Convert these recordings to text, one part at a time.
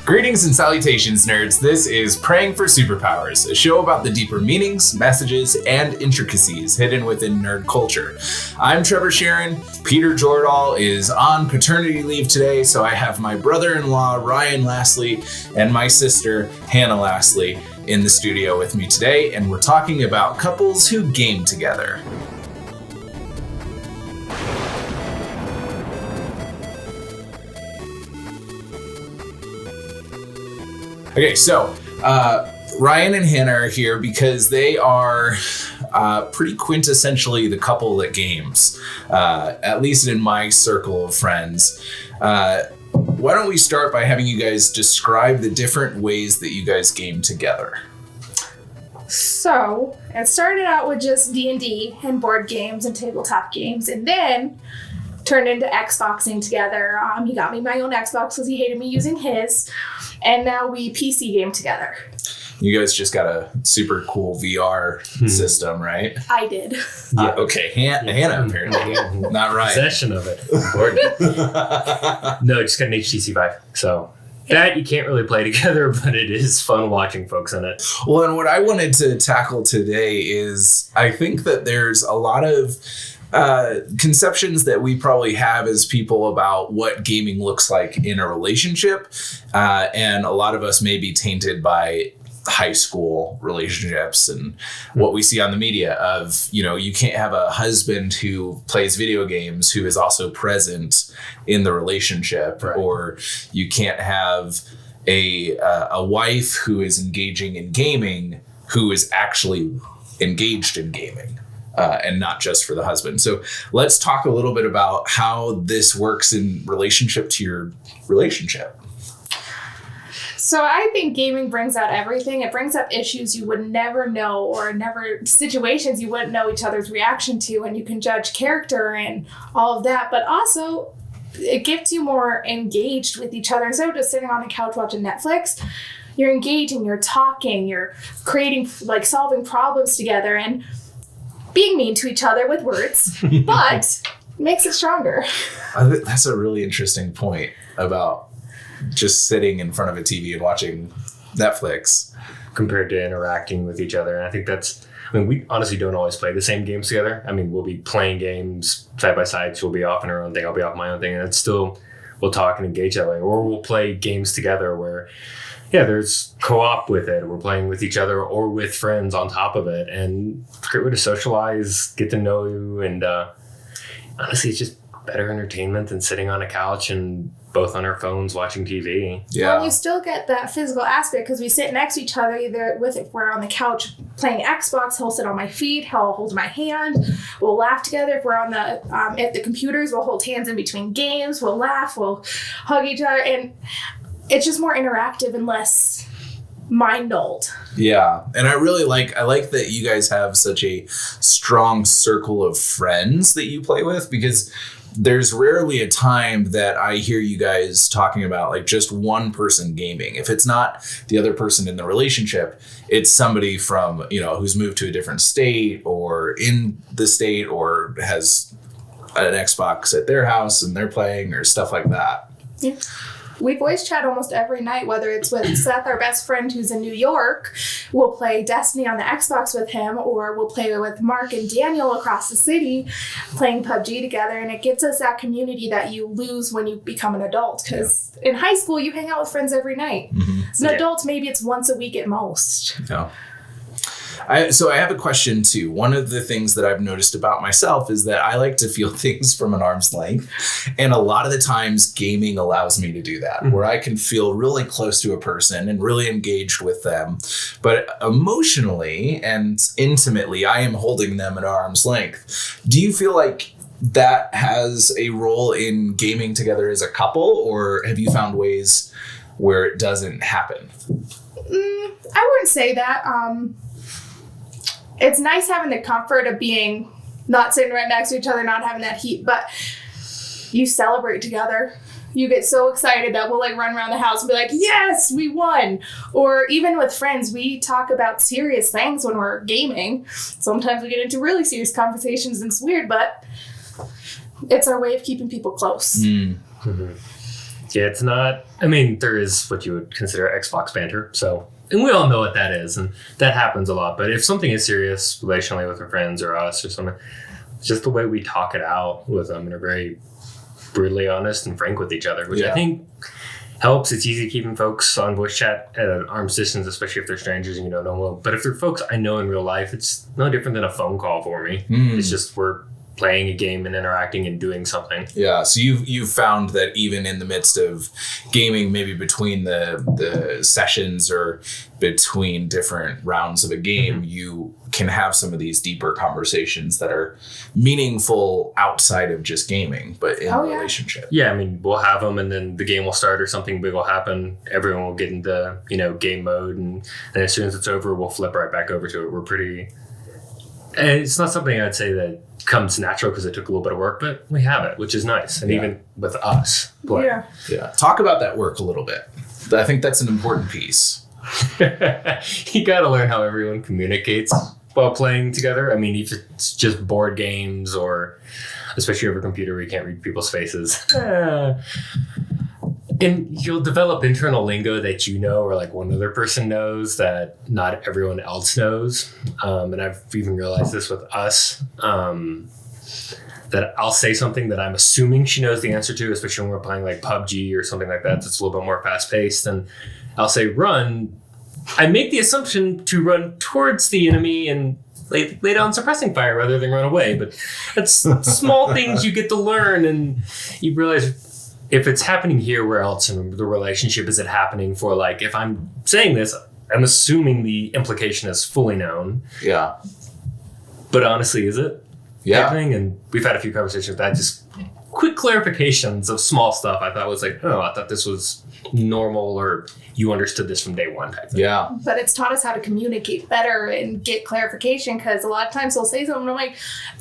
Greetings and salutations, nerds. This is Praying for Superpowers, a show about the deeper meanings, messages, and intricacies hidden within nerd culture. I'm Trever Shirin. Peter Jordahl is on paternity leave today, so I have my brother-in-law, Ryan Lastly, and my sister, Hannah Lastly, in the studio with me today, and we're talking about couples who game together. Okay, so Ryan and Hannah are here because they are pretty quintessentially the couple that games, at least in my circle of friends. Why don't we start by having you guys describe the different ways that you guys game together? So, it started out with just D&D and board games and tabletop games, and then turned into Xboxing together. He got me my own Xbox because he hated me using his, and now we PC game together. You guys just got a super cool VR system, right? I did. Yeah, okay. Hannah apparently. Not right. Possession of it. Important. No, just got an HTC Vive. So that you can't really play together, but it is fun watching folks in it. Well, and what I wanted to tackle today is I think that there's a lot of conceptions that we probably have as people about what gaming looks like in a relationship. And a lot of us may be tainted by high school relationships and what we see on the media of, you know, you can't have a husband who plays video games who is also present in the relationship, right? Or you can't have a wife who is engaging in gaming who is actually engaged in gaming. And not just for the husband. So let's talk a little bit about how this works in relationship to your relationship. So I think gaming brings out everything. It brings up issues you would never know, or situations you wouldn't know each other's reaction to, and you can judge character and all of that. But also, it gets you more engaged with each other. Instead of just sitting on the couch watching Netflix, you're engaging, you're talking, you're creating, like, solving problems together, and being mean to each other with words, but makes it stronger. That's a really interesting point about just sitting in front of a TV and watching Netflix. Compared to interacting with each other. And I think we honestly don't always play the same games together. I mean, we'll be playing games side by side. She'll be off on her own thing. I'll be off my own thing. And it's still, we'll talk and engage that way. Or we'll play games together where, yeah, there's co-op with it. We're playing with each other or with friends on top of it. And it's a great way to socialize, get to know you. And honestly, it's just better entertainment than sitting on a couch and both on our phones watching TV. Yeah. Well, you still get that physical aspect because we sit next to each other, either if we're on the couch playing Xbox, he'll sit on my feet, he'll hold my hand, we'll laugh together. If we're on the at the computers, we'll hold hands in between games, we'll laugh, we'll hug each other, and it's just more interactive and less mind-nulled. Yeah, and I like that you guys have such a strong circle of friends that you play with, because there's rarely a time that I hear you guys talking about like just one person gaming. If it's not the other person in the relationship, it's somebody from, you know, who's moved to a different state or in the state or has an Xbox at their house and they're playing or stuff like that. Yeah. We voice chat almost every night, whether it's with Seth, our best friend who's in New York. We'll play Destiny on the Xbox with him, or we'll play with Mark and Daniel across the city playing PUBG together. And it gets us that community that you lose when you become an adult. Because in high school, you hang out with friends every night. Mm-hmm. As an adult, maybe it's once a week at most. Yeah. So I have a question too. One of the things that I've noticed about myself is that I like to feel things from an arm's length. And a lot of the times gaming allows me to do that, where I can feel really close to a person and really engaged with them. But emotionally and intimately, I am holding them at arm's length. Do you feel like that has a role in gaming together as a couple, or have you found ways where it doesn't happen? I wouldn't say that. It's nice having the comfort of being not sitting right next to each other, not having that heat, but you celebrate together. You get so excited that we'll like run around the house and be like, yes, we won. Or even with friends, we talk about serious things when we're gaming. Sometimes we get into really serious conversations and it's weird, but it's our way of keeping people close. Mm-hmm. Yeah, it's not. I mean, there is what you would consider Xbox banter. So, and we all know what that is, and that happens a lot. But if something is serious relationally with our friends or us or something, it's just the way we talk it out with them and are very brutally honest and frank with each other, which I think helps. It's easy keeping folks on voice chat at an arm's distance, especially if they're strangers and you don't know them. But if they're folks I know in real life, it's no different than a phone call for me. It's just we're playing a game and interacting and doing something. Yeah. So you've found that even in the midst of gaming, maybe between the sessions or between different rounds of a game, you can have some of these deeper conversations that are meaningful outside of just gaming, but in a relationship. Yeah, I mean, we'll have them and then the game will start or something big will happen. Everyone will get into, game mode. And as soon as it's over, we'll flip right back over to it. We're pretty... And it's not something I'd say that comes natural because it took a little bit of work, but we have it, which is nice. And even with us. Yeah. Talk about that work a little bit. I think that's an important piece. You got to learn how everyone communicates while playing together. I mean, if it's just board games or especially over a computer where you can't read people's faces. And you'll develop internal lingo that or like one other person knows that not everyone else knows. And I've even realized this with us, that I'll say something that I'm assuming she knows the answer to, especially when we're playing like PUBG or something like that. That's a little bit more fast paced. And I'll say run. I make the assumption to run towards the enemy and lay down suppressing fire rather than run away. But that's small things you get to learn, and you realize if it's happening here, where else in the relationship is it happening for? Like, if I'm saying this, I'm assuming the implication is fully known. Yeah. But honestly, is it? Yeah. And we've had a few conversations with that. Just quick clarifications of small stuff. I thought was like, I thought this was normal, or you understood this from day one type thing. Yeah. But it's taught us how to communicate better and get clarification, because a lot of times he'll say something and I'm like,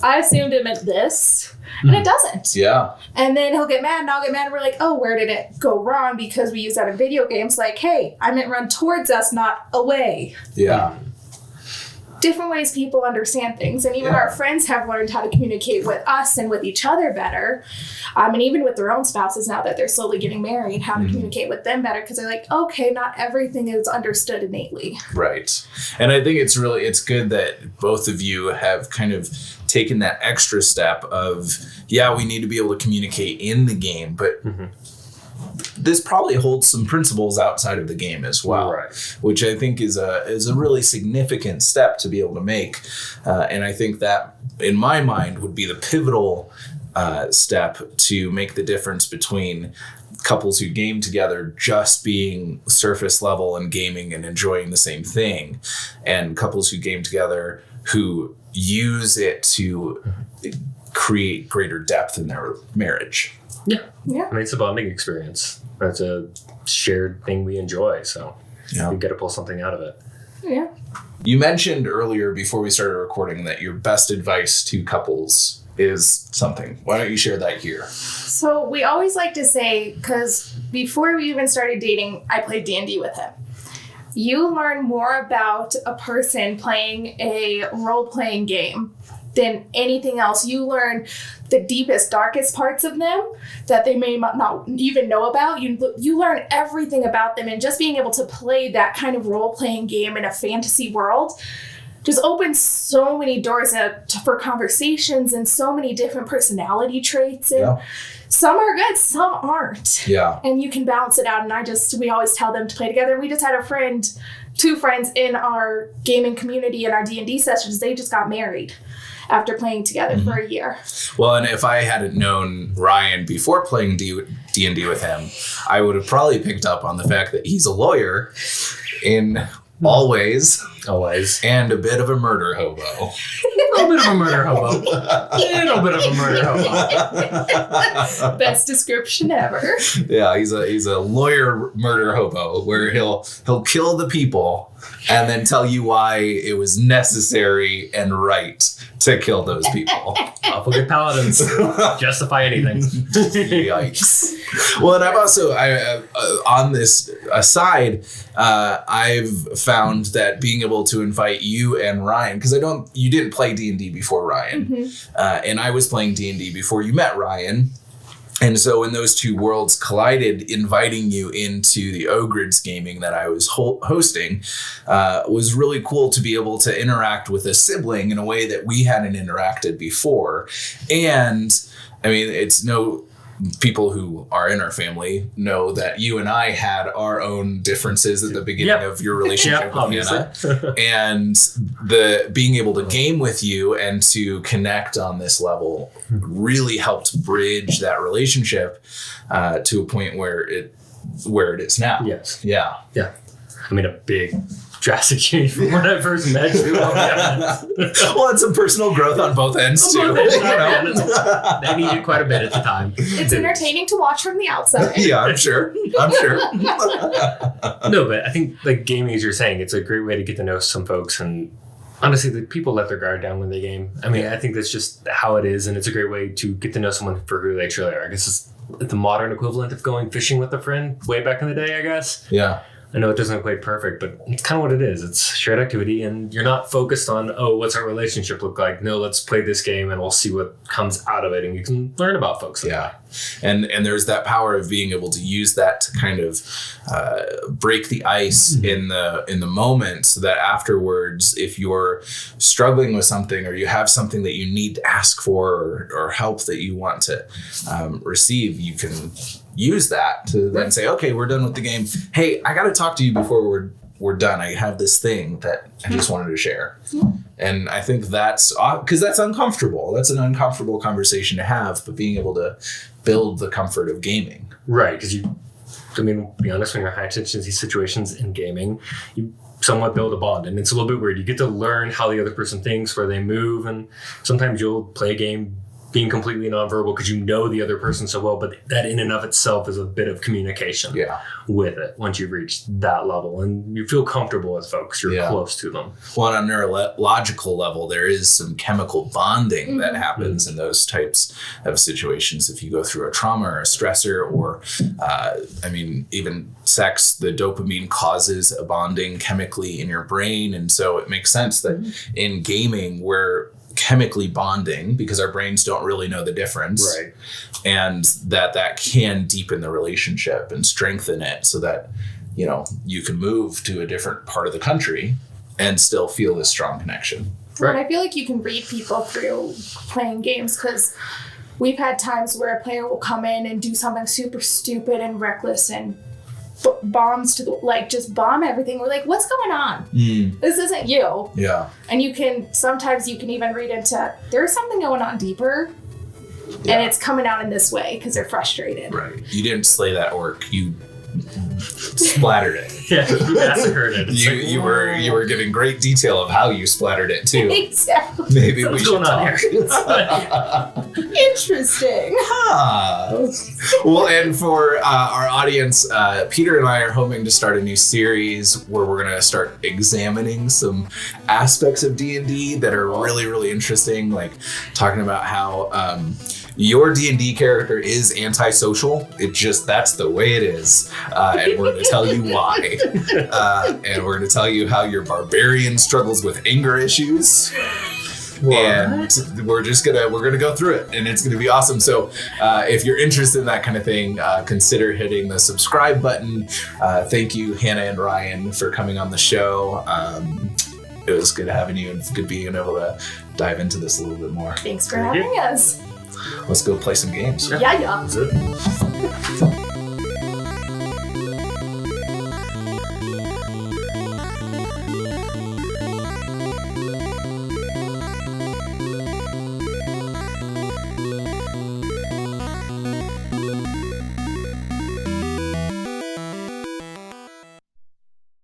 I assumed it meant this, and it doesn't. Yeah. And then he'll get mad and I'll get mad and we're like, oh, where did it go wrong? Because we use that in video games. Like, hey, I meant run towards us, not away. Yeah. Different ways people understand things, and even our friends have learned how to communicate with us and with each other better, and even with their own spouses now that they're slowly getting married, how to communicate with them better, because they're like, okay, not everything is understood innately. Right. And I think it's good that both of you have kind of taken that extra step of, we need to be able to communicate in the game, but this probably holds some principles outside of the game as well, which I think is a really significant step to be able to make. And I think that, in my mind, would be the pivotal step to make the difference between couples who game together just being surface level and gaming and enjoying the same thing, and couples who game together who use it to create greater depth in their marriage. Yeah. I mean, it's a bonding experience. It's a shared thing we enjoy. So we get to pull something out of it. Yeah. You mentioned earlier before we started recording that your best advice to couples is something. Why don't you share that here? So we always like to say, because before we even started dating, I played D&D with him. You learn more about a person playing a role-playing game than anything else. You learn the deepest, darkest parts of them that they may not even know about. You learn everything about them, and just being able to play that kind of role-playing game in a fantasy world just opens so many doors for conversations and so many different personality traits. And some are good, some aren't. Yeah. And you can balance it out. And we always tell them to play together. We just had two friends in our gaming community in our D&D sessions. They just got married after playing together for a year. Well, and if I hadn't known Ryan before playing D&D with him, I would have probably picked up on the fact that he's a lawyer in all ways. Always. And a bit of a murder hobo. A little bit of a murder hobo. Best description ever. Yeah, he's a lawyer murder hobo, where he'll kill the people and then tell you why it was necessary and right to kill those people. Awful good paladins. Justify anything. Yikes. Well, and I've also, on this aside, I've found that being able to invite you and Ryan, because you didn't play D&D before Ryan, and I was playing D&D before you met Ryan. And so when those two worlds collided, inviting you into the Ogrids gaming that I was hosting was really cool to be able to interact with a sibling in a way that we hadn't interacted before. And I mean, it's no... people who are in our family know that you and I had our own differences at the beginning of your relationship with Hannah. And the being able to game with you and to connect on this level really helped bridge that relationship to a point where it is now. Yes. Yeah. Yeah. I mean, a big drastic change from when I first met you. Well, it's a personal growth on both ends too. They needed quite a bit at the time. It's entertaining to watch from the outside. Yeah, I'm sure. No, but I think like gaming, as you're saying, it's a great way to get to know some folks. And honestly, the people let their guard down when they game. I mean, I think that's just how it is. And it's a great way to get to know someone for who they truly are. I guess it's the modern equivalent of going fishing with a friend way back in the day, I guess. Yeah. I know it doesn't equate perfect, but it's kind of what it is. It's shared activity, and you're not focused on, oh, what's our relationship look like? No, let's play this game and we'll see what comes out of it, and you can learn about folks. Yeah. And there's that power of being able to use that to kind of break the ice in the moment, so that afterwards, if you're struggling with something or you have something that you need to ask for or help that you want to receive, you can use that to then say, okay, we're done with the game. Hey, I got to talk to you before we're done. I have this thing that I just wanted to share. And I think that's because that's uncomfortable. That's an uncomfortable conversation to have, but being able to build the comfort of gaming. Right. Because be honest, when you're in high intensity situations in gaming, you somewhat build a bond, and it's a little bit weird. You get to learn how the other person thinks, where they move, and sometimes you'll play a game being completely nonverbal because you know the other person so well, but that in and of itself is a bit of communication with it once you've reached that level and you feel comfortable with folks, you're close to them. Well, on a neurological level, there is some chemical bonding that happens in those types of situations. If you go through a trauma or a stressor or, even sex, the dopamine causes a bonding chemically in your brain. And so it makes sense that in gaming, we're chemically bonding because our brains don't really know the difference, right? And that can deepen the relationship and strengthen it so that you can move to a different part of the country and still feel this strong connection. Right. And I feel like you can read people through playing games, because we've had times where a player will come in and do something super stupid and reckless and bombs just bomb everything. We're like, what's going on? This isn't you. Yeah. And sometimes you can even read into, there's something going on deeper, and it's coming out in this way because they're frustrated. Right. You didn't slay that orc. You splattered it. Yeah, you massacred it. You were giving great detail of how you splattered it too. Exactly. Maybe we should talk. Interesting. Well, and for our audience, Peter and I are hoping to start a new series where we're going to start examining some aspects of D&D that are really, really interesting, like talking about how your D&D character is antisocial. That's the way it is. And we're going to tell you why. And we're going to tell you how your barbarian struggles with anger issues. What? And we're going to go through it, and it's going to be awesome. So if you're interested in that kind of thing, consider hitting the subscribe button. Thank you, Hannah and Ryan, for coming on the show. It was good having you and good being able to dive into this a little bit more. Thanks for having us. Let's go play some games. Yeah. That's it.